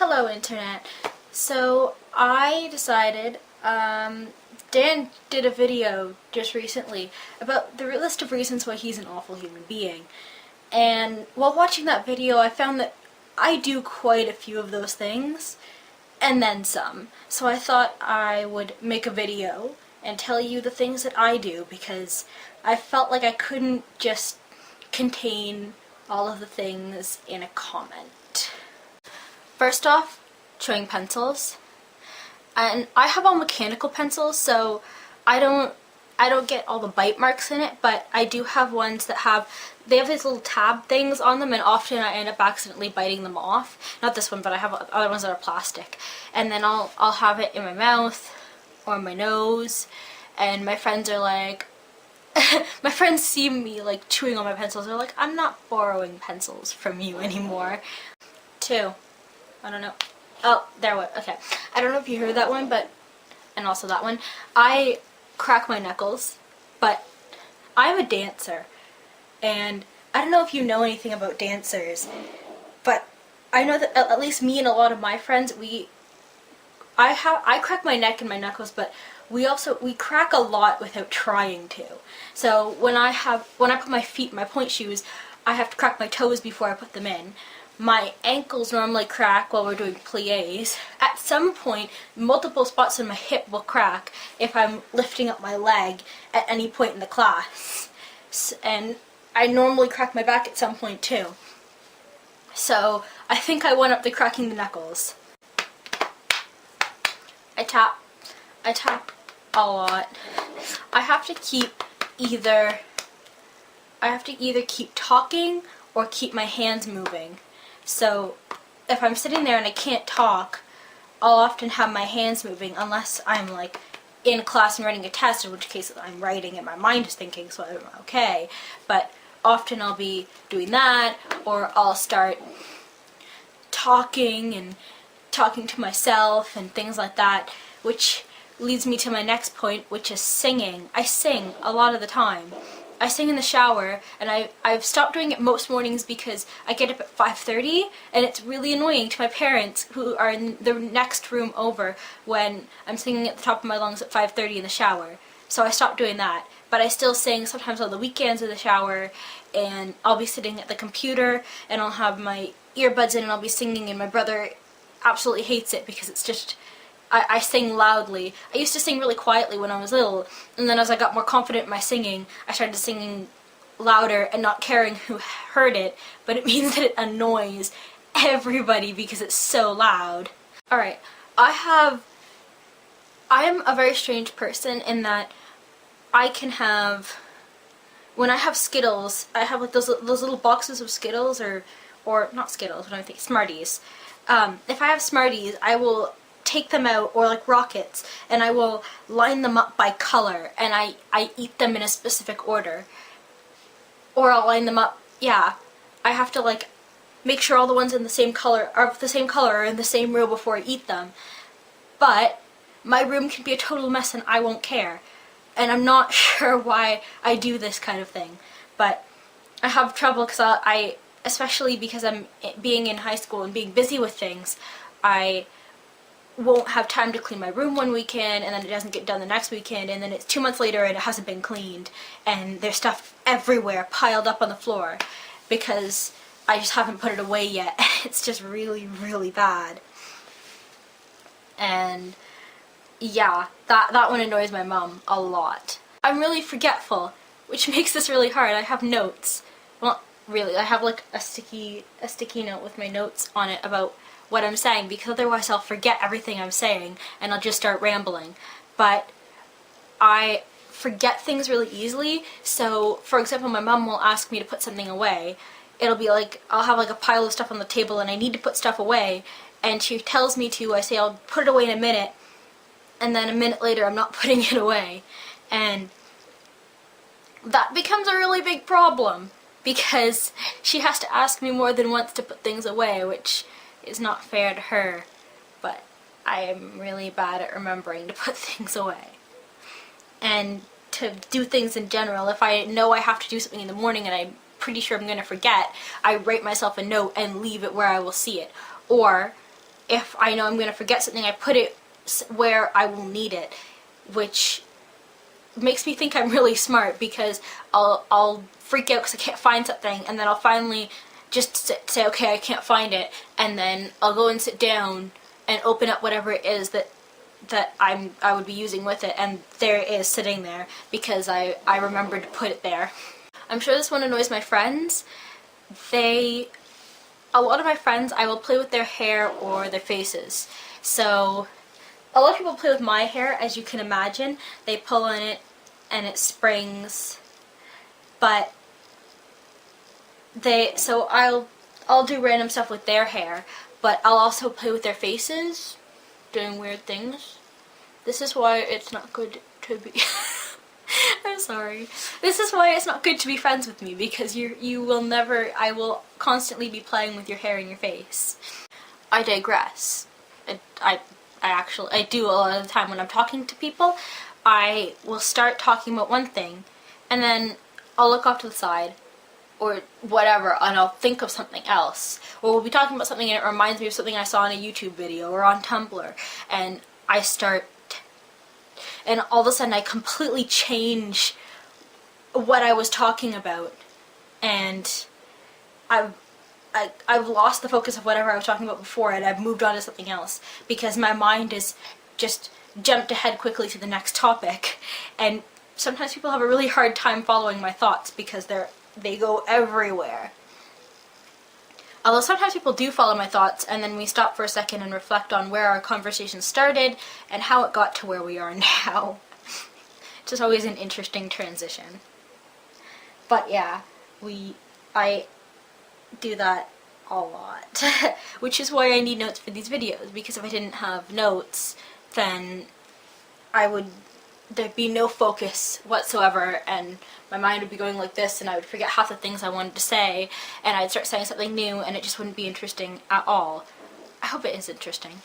Hello Internet. So I decided, Dan did a video just recently about the list of reasons why he's an awful human being. And while watching that video I found that I do quite a few of those things, and then some. So I thought I would make a video and tell you the things that I do, because I felt like I couldn't just contain all of the things in a comment. First off, chewing pencils. And I have all mechanical pencils, so I don't get all the bite marks in it, but I do have ones that have these little tab things on them, and often I end up accidentally biting them off. Not this one, but I have other ones that are plastic. And then I'll have it in my mouth or my nose, and my friends are like, my friends see me like chewing on my pencils, they're like, I'm not borrowing pencils from you anymore. Two. I don't know. Oh, there was. Okay. I don't know if you heard that one, but, and also that one. I crack my knuckles, but I'm a dancer, and I don't know if you know anything about dancers, but I know that at least me and a lot of my friends, I crack my neck and my knuckles, but we crack a lot without trying to. So when I put my feet in my point shoes, I have to crack my toes before I put them in. My ankles normally crack while we're doing pliés. At some point, multiple spots in my hip will crack if I'm lifting up my leg at any point in the class. And I normally crack my back at some point too. So I think I went up to cracking the knuckles. I tap a lot. I have to either keep talking or keep my hands moving. So if I'm sitting there and I can't talk, I'll often have my hands moving, unless I'm like in class and writing a test, in which case I'm writing and my mind is thinking, so I'm okay. But often I'll be doing that, or I'll start talking to myself and things like that, which leads me to my next point, which is singing. I sing a lot of the time. I sing in the shower, and I've stopped doing it most mornings because I get up at 5:30, and it's really annoying to my parents, who are in the next room over, when I'm singing at the top of my lungs at 5:30 in the shower. So I stopped doing that, but I still sing sometimes on the weekends in the shower, and I'll be sitting at the computer, and I'll have my earbuds in, and I'll be singing, and my brother absolutely hates it because it's just, I sing loudly. I used to sing really quietly when I was little, and then as I got more confident in my singing, I started singing louder and not caring who heard it, but it means that it annoys everybody because it's so loud. Alright, I am a very strange person in that I can have, when I have Skittles, I have like those little boxes of Skittles, or not Skittles, what do I think, Smarties. If I have Smarties, I will take them out, or like Rockets, and I will line them up by color, and I eat them in a specific order. Or I'll line them up, yeah. I have to like make sure all the ones in the same color are of the same color or in the same row before I eat them. But my room can be a total mess and I won't care. And I'm not sure why I do this kind of thing. But I have trouble because especially because I'm being in high school and being busy with things, I won't have time to clean my room one weekend, and then it doesn't get done the next weekend, and then it's 2 months later and it hasn't been cleaned, and there's stuff everywhere piled up on the floor because I just haven't put it away yet. It's just really, really bad. And yeah, that one annoys my mom a lot. I'm really forgetful, which makes this really hard. I have notes. Well, really, I have like a sticky note with my notes on it about what I'm saying, because otherwise I'll forget everything I'm saying and I'll just start rambling. But I forget things really easily, so for example, my mom will ask me to put something away. It'll be like, I'll have like a pile of stuff on the table and I need to put stuff away, and she tells me to, I say I'll put it away in a minute, and then a minute later I'm not putting it away. And that becomes a really big problem, because she has to ask me more than once to put things away, which is not fair to her, but I am really bad at remembering to put things away. And to do things in general, if I know I have to do something in the morning and I'm pretty sure I'm going to forget, I write myself a note and leave it where I will see it. Or if I know I'm going to forget something, I put it where I will need it, which makes me think I'm really smart, because I'll freak out because I can't find something, and then I'll finally just say, okay, I can't find it, and then I'll go and sit down and open up whatever it is that I would be using with it, and there it is sitting there because I remembered to put it there. I'm sure this one annoys my friends. A lot of my friends, I will play with their hair or their faces. So a lot of people play with my hair, as you can imagine. They pull on it and it springs, but so I'll do random stuff with their hair, but I'll also play with their faces, doing weird things. This is why it's not good to be I'm sorry. This is why it's not good to be friends with me, because I will constantly be playing with your hair and your face. I digress. I do a lot of the time when I'm talking to people. I will start talking about one thing, and then I'll look off to the side or whatever, and I'll think of something else. Or we'll be talking about something and it reminds me of something I saw in a YouTube video or on Tumblr, and and all of a sudden I completely change what I was talking about, and I've lost the focus of whatever I was talking about before, and I've moved on to something else because my mind is just jumped ahead quickly to the next topic. And sometimes people have a really hard time following my thoughts because they go everywhere. Although sometimes people do follow my thoughts, and then we stop for a second and reflect on where our conversation started and how it got to where we are now. It's just always an interesting transition. But yeah, I do that a lot. Which is why I need notes for these videos, because if I didn't have notes, then there'd be no focus whatsoever, and my mind would be going like this, and I would forget half the things I wanted to say, and I'd start saying something new, and it just wouldn't be interesting at all. I hope it is interesting.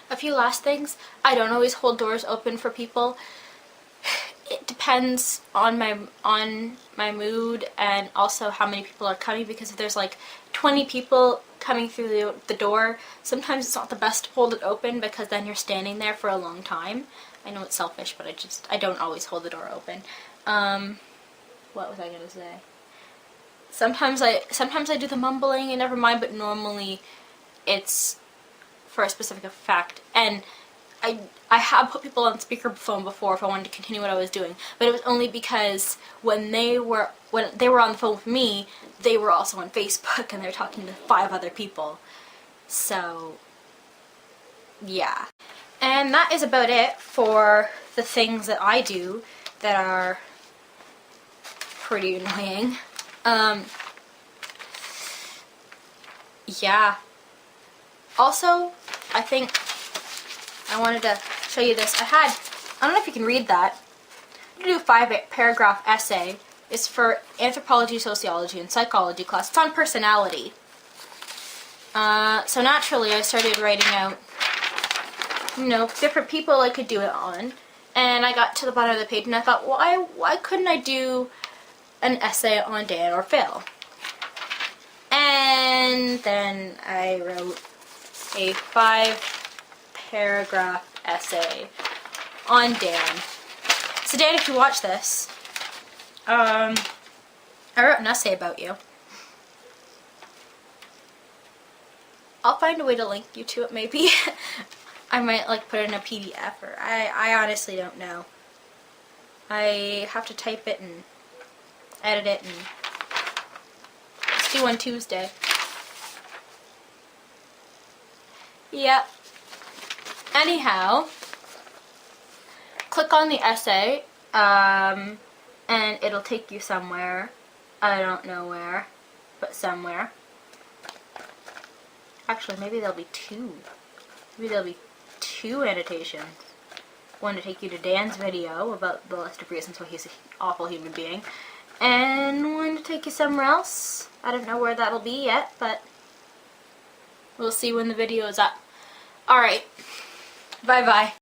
A few last things. I don't always hold doors open for people. It depends on my mood, and also how many people are coming, because if there's like 20 people coming through the door, sometimes it's not the best to hold it open, because then you're standing there for a long time. I know it's selfish, but I don't always hold the door open. What was I gonna say? Sometimes I do the mumbling and never mind, but normally it's for a specific effect. And I have put people on speakerphone before if I wanted to continue what I was doing, but it was only because when they were on the phone with me, they were also on Facebook and they were talking to 5 other people. So yeah. And that is about it for the things that I do that are pretty annoying. Yeah. Also, I think I wanted to show you this. I don't know if you can read that. I'm going to do a 5-paragraph essay. It's for anthropology, sociology, and psychology class. It's on personality. So naturally I started writing out, different people I could do it on. And I got to the bottom of the page and I thought, why couldn't I do an essay on Dan or Phil? And then I wrote a 5-paragraph essay on Dan. So Dan, if you watch this, I wrote an essay about you. I'll find a way to link you to it, maybe. I might put it in a PDF, or I honestly don't know. I have to type it and edit it, and it's due on Tuesday. Yep. Anyhow, click on the essay, and it'll take you somewhere. I don't know where, but somewhere. Actually, maybe there'll be 2. Maybe there'll be 2 annotations. One to take you to Dan's video about the list of reasons why he's an awful human being, and one to take you somewhere else. I don't know where that'll be yet, but we'll see when the video is up. Alright, bye bye.